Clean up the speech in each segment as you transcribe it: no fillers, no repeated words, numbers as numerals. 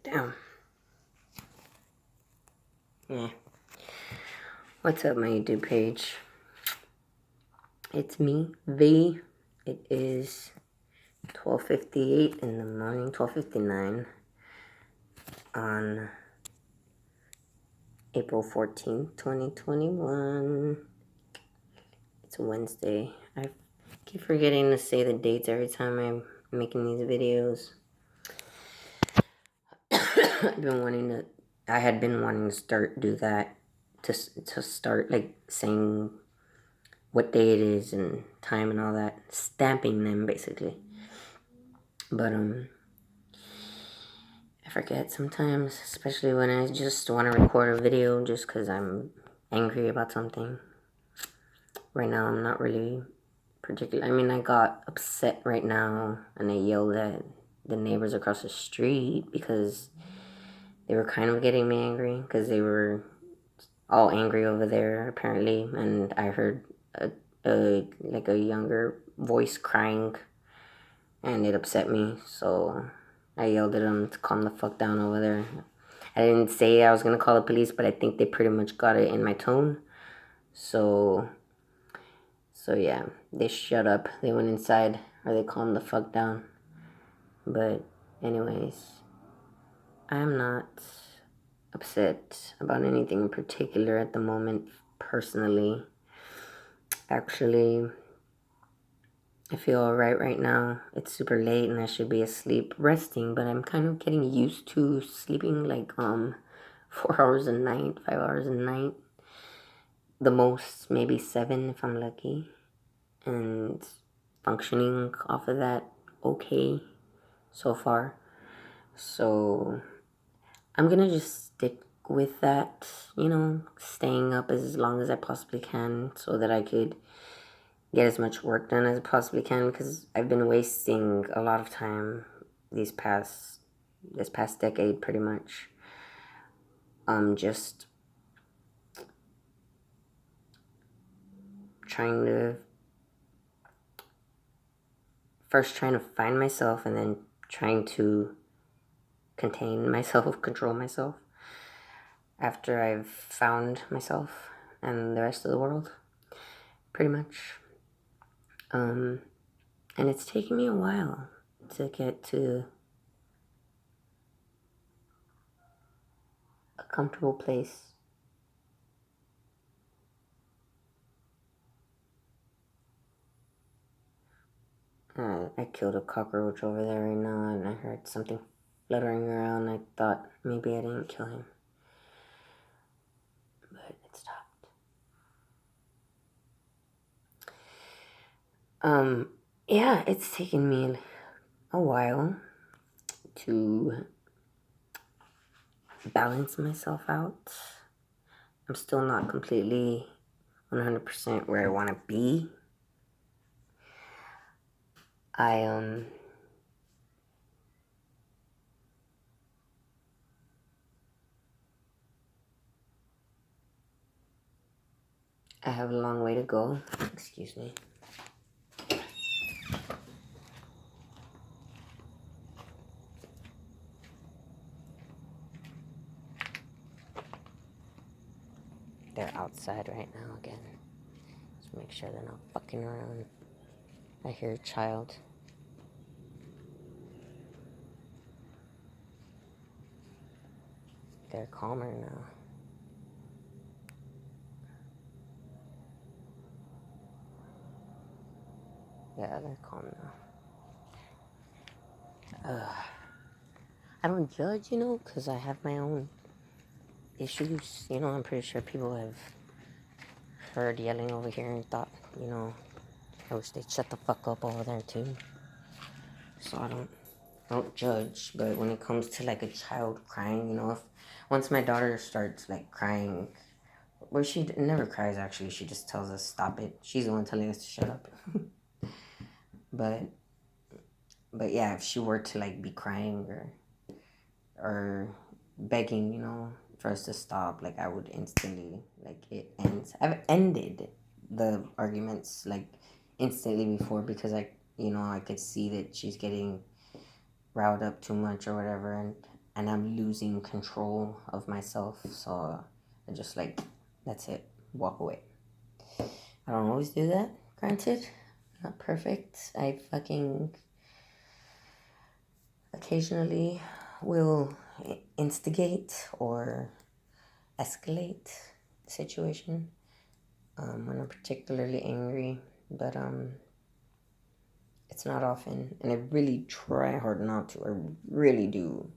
Damn. Yeah. What's up, my YouTube page? It's me, V. It is 12:58 in the morning, 12:59 on April 14th, 2021. It's a Wednesday. I keep forgetting to say the dates every time I'm making these videos. I had been wanting to do that, to start like saying what day it is and time and all that, stamping them basically. But I forget sometimes, especially when I just want to record a video just because I'm angry about something. Right now I'm not really particular. I mean, I got upset right now and I yelled at the neighbors across the street because they were kind of getting me angry because they were all angry over there apparently, and I heard like a younger voice crying, and it upset me, so I yelled at them to calm the fuck down over there. I didn't say I was gonna call the police, but I think they pretty much got it in my tone. So yeah, they shut up. They went inside, or they calmed the fuck down. But anyways, I'm not upset about anything in particular at the moment, personally. Actually, I feel alright right now. It's super late and I should be asleep resting, but I'm kind of getting used to sleeping like 4 hours a night, 5 hours a night. The most, maybe 7 if I'm lucky. And functioning off of that okay so far. So I'm gonna just stick with that, staying up as long as I possibly can so that I could get as much work done as I possibly can, because I've been wasting a lot of time this past decade pretty much. Just trying to find myself and then trying to contain myself, control myself after I've found myself and the rest of the world, pretty much. And it's taken me a while to get to a comfortable place. I killed a cockroach over there right now, and I heard something fluttering around. I thought maybe I didn't kill him, but it stopped. Yeah, it's taken me a while to balance myself out. I'm still not completely 100% where I want to be. I have a long way to go. Excuse me. They're outside right now again. Just make sure they're not fucking around. I hear a child. They're calmer now. Yeah, they're calm now. I don't judge, because I have my own issues. I'm pretty sure people have heard yelling over here and thought, I wish they'd shut the fuck up over there too. So I don't judge. But when it comes to like a child crying, if once my daughter starts like crying, well, she never cries actually. She just tells us stop it. She's the one telling us to shut up. But yeah, if she were to like be crying or begging, for us to stop, like I would instantly, like, it ends. I've ended the arguments like instantly before, because I could see that she's getting riled up too much or whatever, and and I'm losing control of myself. So I just like, that's it, walk away. I don't always do that, granted. Not perfect. I fucking occasionally will instigate or escalate the situation when I'm particularly angry, but it's not often, and I really try hard not to. I really do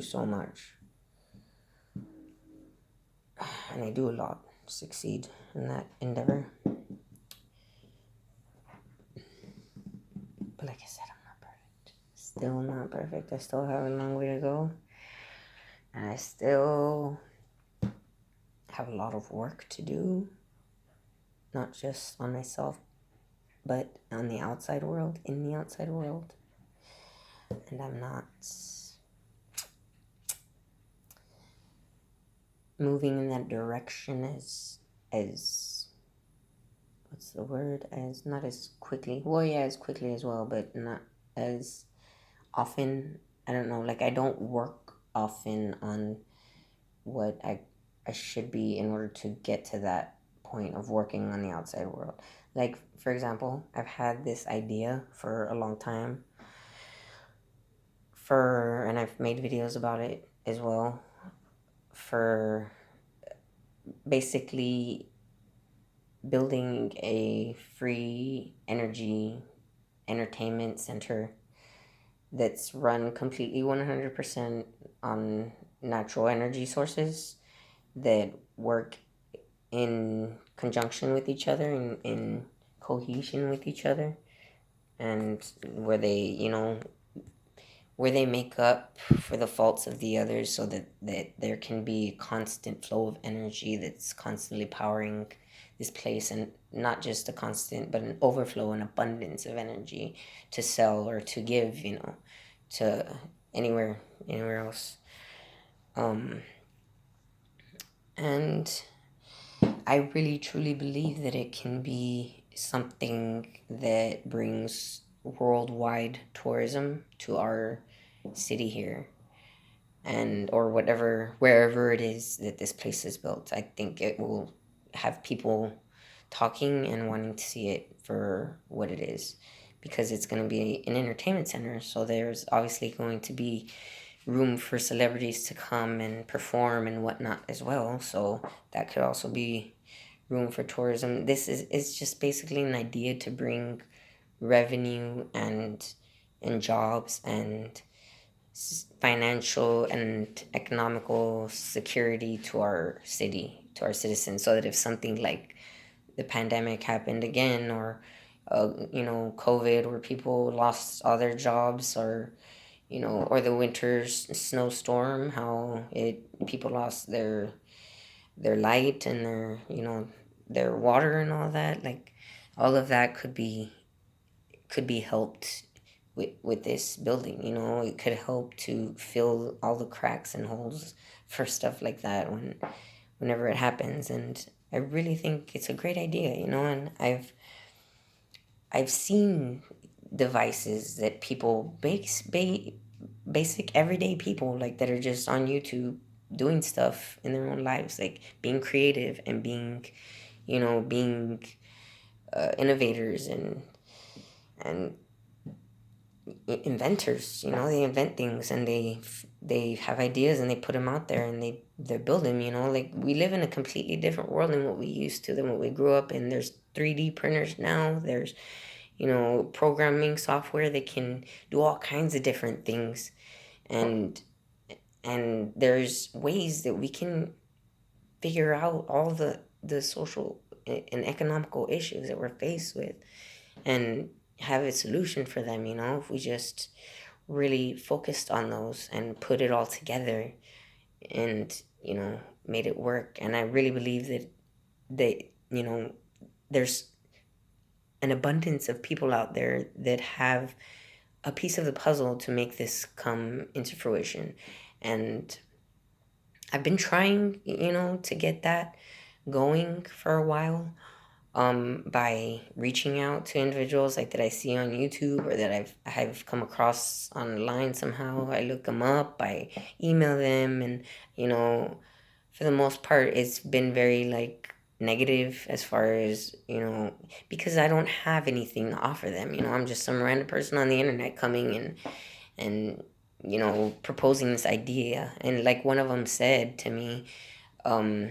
so much, and I do a lot to succeed in that endeavor. But like I said, I'm not perfect. Still not perfect. I still have a long way to go, and I still have a lot of work to do, not just on myself, but on the outside world, in the outside world. And I'm not moving in that direction as what's the word, as not as quickly, well, yeah, as quickly as well, but not as often. I don't know, like I don't work often on what I should be in order to get to that point of working on the outside world. Like, for example, I've had this idea for a long time and I've made videos about it as well, for basically building a free energy entertainment center that's run completely 100% on natural energy sources that work in conjunction with each other, in cohesion with each other, and where they make up for the faults of the others, so that there can be a constant flow of energy that's constantly powering this place, and not just a constant but an overflow and abundance of energy to sell or to give, to anywhere else. And I really truly believe that it can be something that brings worldwide tourism to our city here, and or wherever it is that this place is built. I think it will have people talking and wanting to see it for what it is, because it's going to be an entertainment center, so there's obviously going to be room for celebrities to come and perform and whatnot as well. So that could also be room for tourism. This is it's just basically an idea to bring revenue and jobs and financial and economical security to our city, to our citizens, so that if something like the pandemic happened again, or COVID, where people lost all their jobs, or or the winter's snowstorm, how it people lost their light and their water and all that, like all of that could be helped with this building. It could help to fill all the cracks and holes for stuff like that whenever it happens. And I really think it's a great idea, and I've seen devices that people basic everyday people, like, that are just on YouTube doing stuff in their own lives, like being creative and being innovators and inventors. They invent things, and they have ideas, and they put them out there, and they build them. Like, we live in a completely different world than what we used to, than what we grew up in. There's 3D printers now. There's programming software that can do all kinds of different things, and there's ways that we can figure out all the social and economical issues that we're faced with, and have a solution for them, if we just really focused on those and put it all together, and made it work. And I really believe that there's an abundance of people out there that have a piece of the puzzle to make this come into fruition. And I've been trying, to get that going for a while. by reaching out to individuals like that I see on YouTube or that I've come across online somehow. I look them up, I email them, and you know, for the most part, it's been very like negative as far as because I don't have anything to offer them. I'm just some random person on the internet coming and proposing this idea, and like one of them said to me, um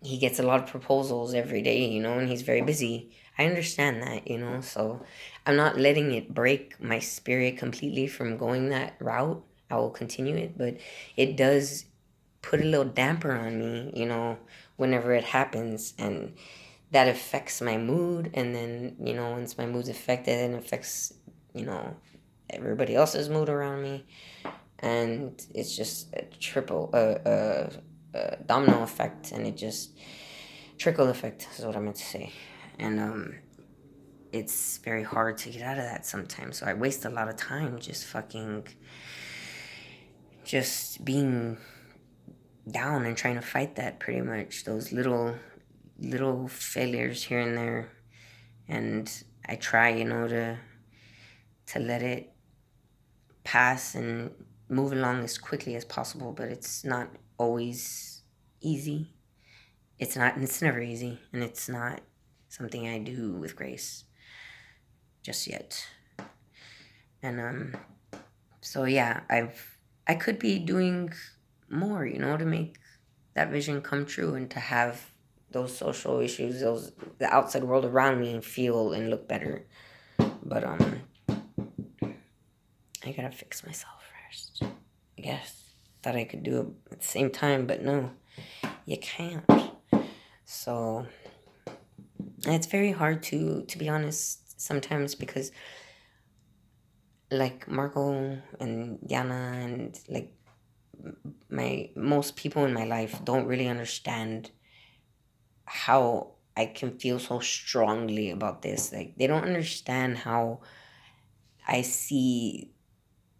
he gets a lot of proposals every day, and he's very busy. I understand that, so I'm not letting it break my spirit completely from going that route. I will continue it, but it does put a little damper on me, whenever it happens, and that affects my mood. And then, once my mood's affected, it affects, you know, everybody else's mood around me, and it's just a domino effect, and it just trickle effect is what I meant to say. And it's very hard to get out of that sometimes. So I waste a lot of time just being down and trying to fight that, pretty much those little failures here and there. And I try, to let it pass and move along as quickly as possible, but it's not always easy. It's never easy, and it's not something I do with grace just yet. And so yeah, I could be doing more, to make that vision come true, and to have those social issues, the outside world around me feel and look better. But I gotta fix myself first, I guess. Thought I could do it at the same time, but no, you can't. So it's very hard to be honest sometimes, because like Marco and Diana and like most people in my life don't really understand how I can feel so strongly about this. Like, they don't understand how I see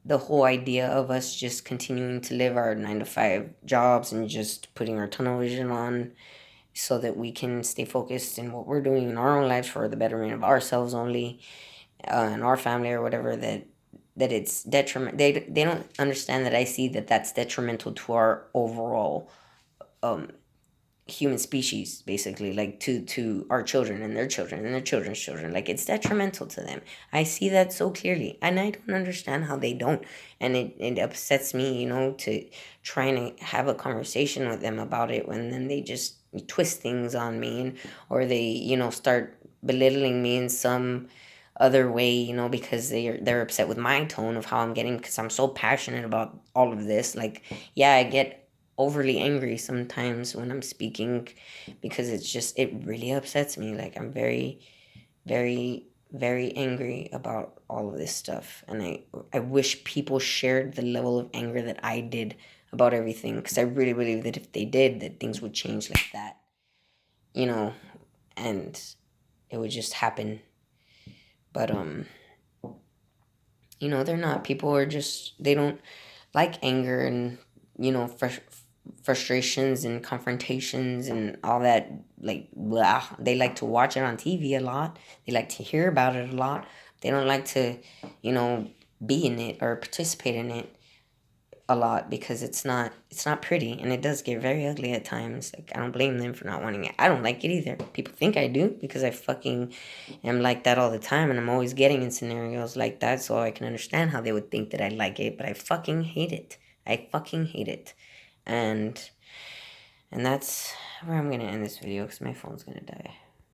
the whole idea of us just continuing to live our 9 to 5 jobs and just putting our tunnel vision on so that we can stay focused in what we're doing in our own lives for the betterment of ourselves only, and our family or whatever, that it's detriment. They don't understand that I see that that's detrimental to our overall human species, basically, like to our children and their children and their children's children. Like, it's detrimental to them. I see that so clearly, and I don't understand how they don't. And it upsets me, to trying to have a conversation with them about it, when then they just twist things on me, or they start belittling me in some other way, because they're upset with my tone of how I'm getting, because I'm so passionate about all of this. Like, yeah, I get overly angry sometimes when I'm speaking, because it really upsets me. Like, I'm very, very, very angry about all of this stuff, and I wish people shared the level of anger that I did about everything, because I really believe that if they did, that things would change like that, you know, and it would just happen. But they're not. People are just, they don't like anger and frustrations and confrontations and all that. Like, blah. They like to watch it on TV a lot. They like to hear about it a lot. They don't like to be in it or participate in it a lot, because it's not pretty, and it does get very ugly at times. Like, I don't blame them for not wanting it. I don't like it either. People think I do, because I fucking am like that all the time, and I'm always getting in scenarios like that, so I can understand how they would think that I like it. But I fucking hate it. I fucking hate it. And that's where I'm gonna end this video, because my phone's gonna die.